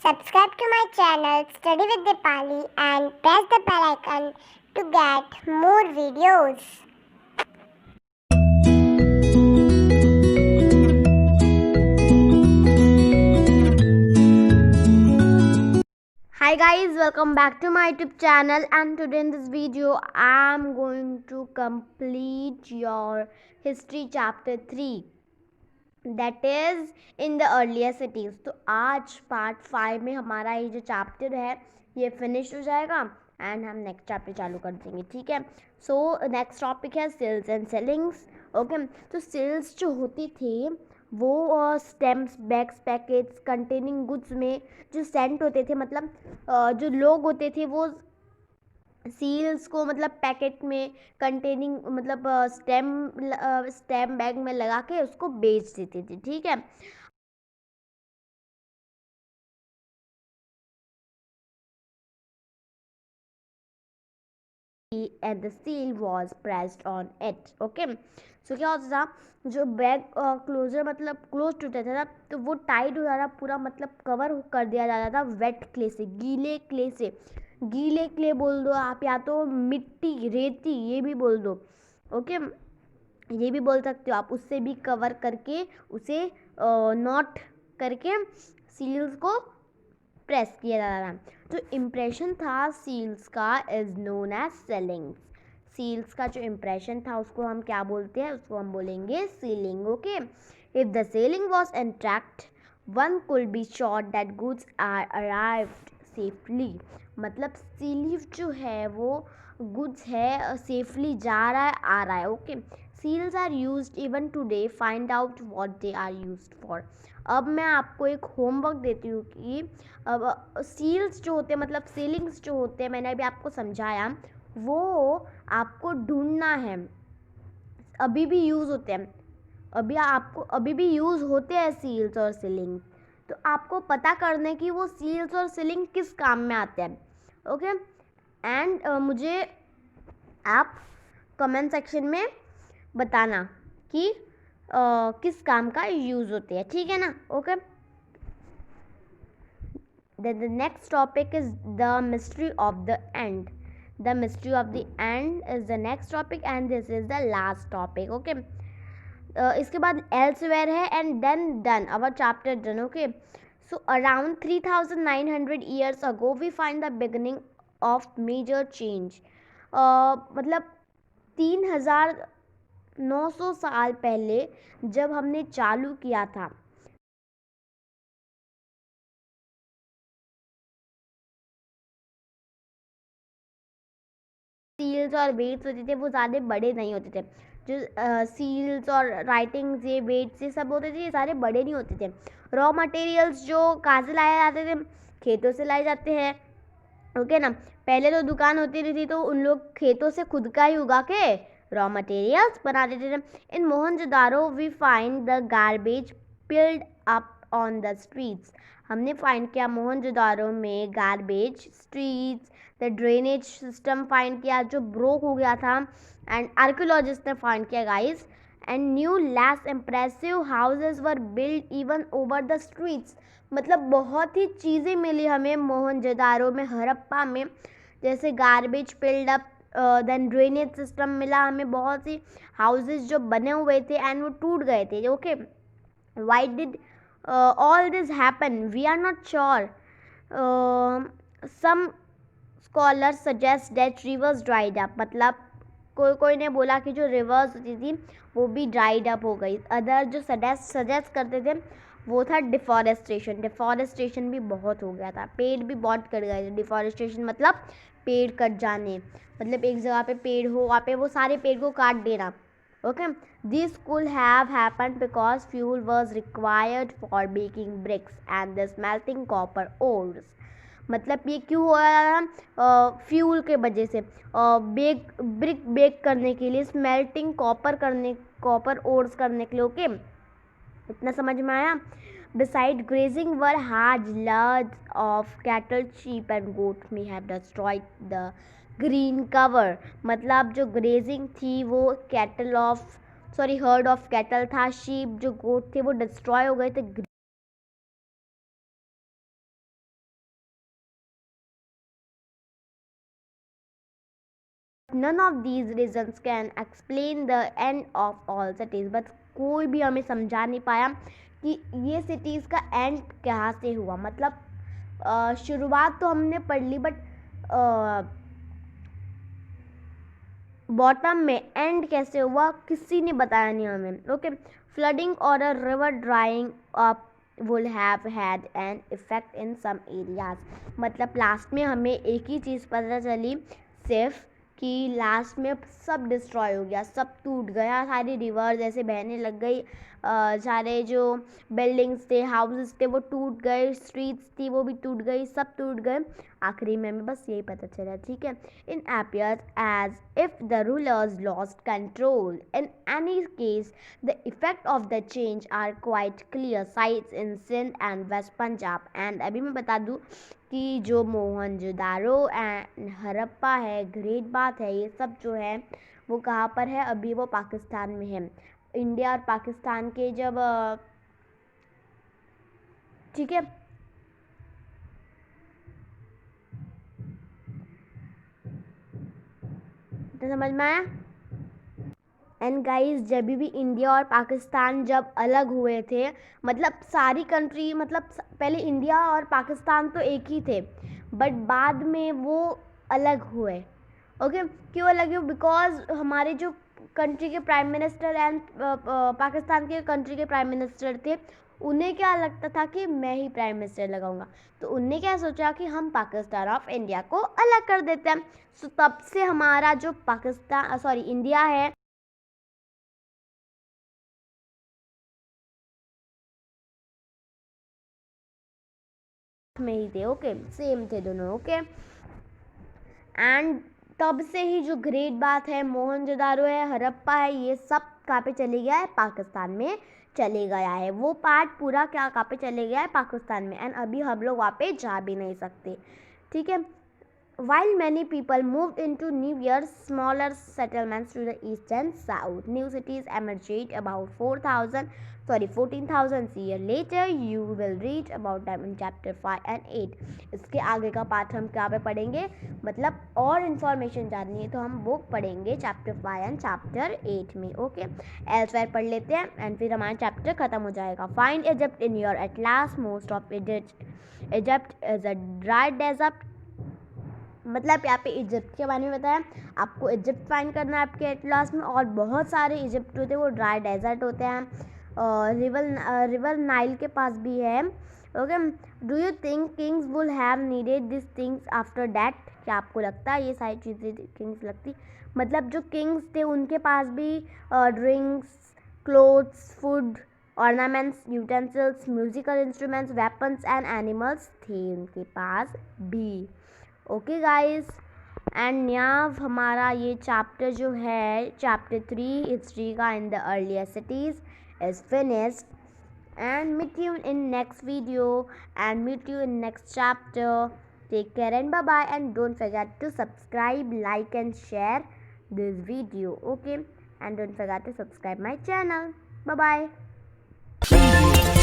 Subscribe to my channel Study with Dipali and press the bell icon to get more videos. Hi guys, welcome back to my YouTube channel, and today in this video I am going to complete your history chapter 3, that is in the earlier cities. तो आज part 5 में हमारा ये जो chapter है ये finish हो जाएगा एंड हम नेक्स्ट चैप्टर चालू कर देंगे. ठीक है. सो नेक्स्ट टॉपिक है सेल्स एंड सेलिंग्स. ओके. तो सेल्स जो होती थी वो stamps, bags, packets containing goods में जो सेंट होते थे, मतलब जो लोग होते थे वो सील्स को मतलब पैकेट में कंटेनिंग मतलब स्टैम्प बैग में लगा के उसको बेच देते थे. ठीक है. and the seal was pressed on it. Okay. So क्या होता था, जो बैग क्लोजर मतलब क्लोज होता था तो वो टाइट हो जाता, पूरा मतलब कवर कर दिया जाता था वेट क्ले से, गीले क्ले से. गीले क्ले बोल दो आप, या तो मिट्टी, रेती, ये भी बोल दो. ओके. ये भी बोल सकते हो आप. उससे भी कवर करके उसे नॉट करके सील्स को प्रेस किया जा रहा था. जो इम्प्रेशन था सील्स का is known as sealings. Seals का जो इम्प्रेशन था उसको हम क्या बोलते हैं, उसको हम बोलेंगे sealing. Okay. If the sealing was intact one could be sure that goods are arrived safely. मतलब सीलिंग जो है वो गुड्स है सेफली जा रहा है, आ रहा है. Okay. Seals are used even today. Find out what they are used for. अब मैं आपको एक होमवर्क देती हूँ कि अब सील्स जो होते हैं मतलब सीलिंग्स जो होते हैं, मैंने अभी आपको समझाया, वो आपको ढूंढना है. अभी भी यूज़ होते हैं, अभी भी यूज़ होते हैं सील्स और सीलिंग. तो आपको पता करने की वो सील्स और सीलिंग किस काम में आते हैं. ओके. एंड मुझे आप कमेंट सेक्शन में बताना कि किस काम का यूज़ होते हैं. ठीक है ना. Okay. Then the next topic is the mystery of the end. The mystery of the end is the next topic and this is the last topic. Okay. इसके बाद elsewhere है and then done. Our chapter done. Okay. So around 3900 years ago we find the beginning of major change. मतलब 3900 साल पहले जब हमने चालू किया था सील्स और वेट्स होते थे वो ज़्यादा बड़े नहीं होते थे. जो सील्स और राइटिंग्स, ये वेट्स, ये सब होते थे, ये सारे बड़े नहीं होते थे. रॉ मटेरियल्स जो कहाँ से लाए जाते थे, खेतों से लाए जाते हैं. ओके ना. पहले तो दुकान होती नहीं थी तो उन लोग खेतों से खुद का ही उगा के रॉ मटेरियल्स बना देते थे. In Mohenjodaro we find the garbage piled up on the streets. हमने फाइंड किया मोहनजोदारो में garbage, streets, the drainage system find किया जो ब्रोक हो गया था. एंड आर्कियोलॉजिस्ट ने फाइंड किया guys. And new less impressive houses were build even over the streets. मतलब बहुत ही चीज़ें मिली हमें मोहनजोदारो में, हड़प्पा में, जैसे garbage piled up, then drainage system मिला हमें, बहुत सी हाउसेज जो बने हुए थे एंड वो टूट गए थे. Okay. Why did all this happen we are not sure. Some scholars suggest that rivers dried up. मतलब कोई ने बोला कि जो रिवर्स होती थी वो भी ड्राइड अप हो गई. अदर जो सजेस्ट करते थे वो था डिफॉरेस्टेशन. डिफॉरेस्टेशन भी बहुत हो गया था, पेड़ भी बहुत कट गए थे. डिफॉरेस्टेशन मतलब पेड़ कट जाने, मतलब एक जगह पे पेड़ हो, वहाँ पे वो सारे पेड़ को काट देना. Okay, this could have happened because fuel was required for baking bricks and the smelting copper ores. मतलब ये क्यों हो रहा था, फ्यूल के वजह से, ब्रिक बेक करने के लिए, स्मेल्टिंग कॉपर ओर्स करने के लिए. ओके. इतना समझ में आया. Beside grazing were large of cattle, sheep and goat may have destroyed the green cover. मतलब जो ग्रेजिंग थी वो हर्ड ऑफ कैटल था, शीप जो गोट थे वो डिस्ट्रॉय हो गए थे None of these reasons can explain the end of all cities. बस कोई भी हमें समझा नहीं पाया कि ये सिटीज़ का एंड कहाँ से हुआ. मतलब शुरुआत तो हमने पढ़ ली, बट बॉटम में एंड कैसे हुआ किसी ने बताया नहीं हमें. ओके, फ्लडिंग और a river drawing up will have had an effect in some areas. मतलब लास्ट में हमें एक ही चीज़ पता चली सिर्फ कि लास्ट में सब डिस्ट्रॉय हो गया, सब टूट गया, सारी रिवर्स ऐसे बहने लग गई, सारे जो बिल्डिंग्स थे, हाउसेस थे, वो टूट गए, स्ट्रीट्स थी वो भी टूट गई, सब टूट गए. आखिरी में हमें बस यही पता चला. ठीक है. इन appears as if the rulers lost control. In any case, the effect of the change are quite clear. Sites in Sindh and West Punjab. And अभी मैं बता दूँ कि जो मोहनजोदारो एंड हड़प्पा है, ग्रेट बात है, ये सब जो है वो कहाँ पर है, अभी वो पाकिस्तान में है. इंडिया और पाकिस्तान के जब ठीक है, तो समझ में आया. एंड गाइस, जब भी इंडिया और पाकिस्तान जब अलग हुए थे, मतलब सारी कंट्री, मतलब पहले इंडिया और पाकिस्तान तो एक ही थे, बट बाद में वो अलग हुए. ओके, क्यों अलग हुए? बिकॉज हमारे जो कंट्री के प्राइम मिनिस्टर एंड पाकिस्तान के कंट्री के प्राइम मिनिस्टर थे, उन्हें क्या लगता था कि मैं ही प्राइम मिनिस्टर लगाऊंगा, तो उनने क्या सोचा कि हम पाकिस्तान ऑफ इंडिया को अलग कर देते हैं. सो तब से हमारा जो इंडिया है में ही थे. ओके, सेम थे दोनों. ओके, एंड तब से ही जो ग्रेट बात है, मोहनजोदारो है, हड़प्पा है, ये सब कहाँ पे चले गया है? पाकिस्तान में चले गया है. वो पार्ट पूरा कहाँ पे चले गया है? पाकिस्तान में. एंड अभी हम लोग वहाँ पे जा भी नहीं सकते. ठीक है. While many people moved into newer, smaller settlements to the east and south, new cities emerged about 14,000 years later. You will read about them in chapter 5 and 8. इसके आगे का पार्ट हम क्या पे पढ़ेंगे, मतलब और इन्फॉर्मेशन जाननी है तो हम वो पढ़ेंगे चैप्टर 5 एंड चैप्टर 8 में. ओके, एल्सवेयर पढ़ लेते हैं एंड फिर हमारा चैप्टर खत्म हो जाएगा. Find Egypt in your atlas. Most of Egypt is a dry desert. मतलब यहाँ पे इजिप्ट के बारे में बताया. आपको इजिप्ट फाइंड करना है आपके एटलास में, और बहुत सारे इजिप्ट होते हैं वो ड्राई डेजर्ट होते हैं. रिवर नाइल के पास भी है. Okay, do you think Kings will have needed this things after that? क्या आपको लगता है ये सारी चीज़ें किंग्स लगती? मतलब जो किंग्स थे उनके पास भी drinks, clothes, food, ornaments, utensils, musical instruments, weapons and animals थे उनके पास भी. ओके गाइस, एंड न्याव हमारा ये चैप्टर जो है, चैप्टर 3 हिस्ट्री का in the earlier cities is finished. And meet you in next video and meet you in next chapter. Take care and bye bye, and don't forget to subscribe, like and share this video. Okay, and don't forget to subscribe my channel. Bye bye.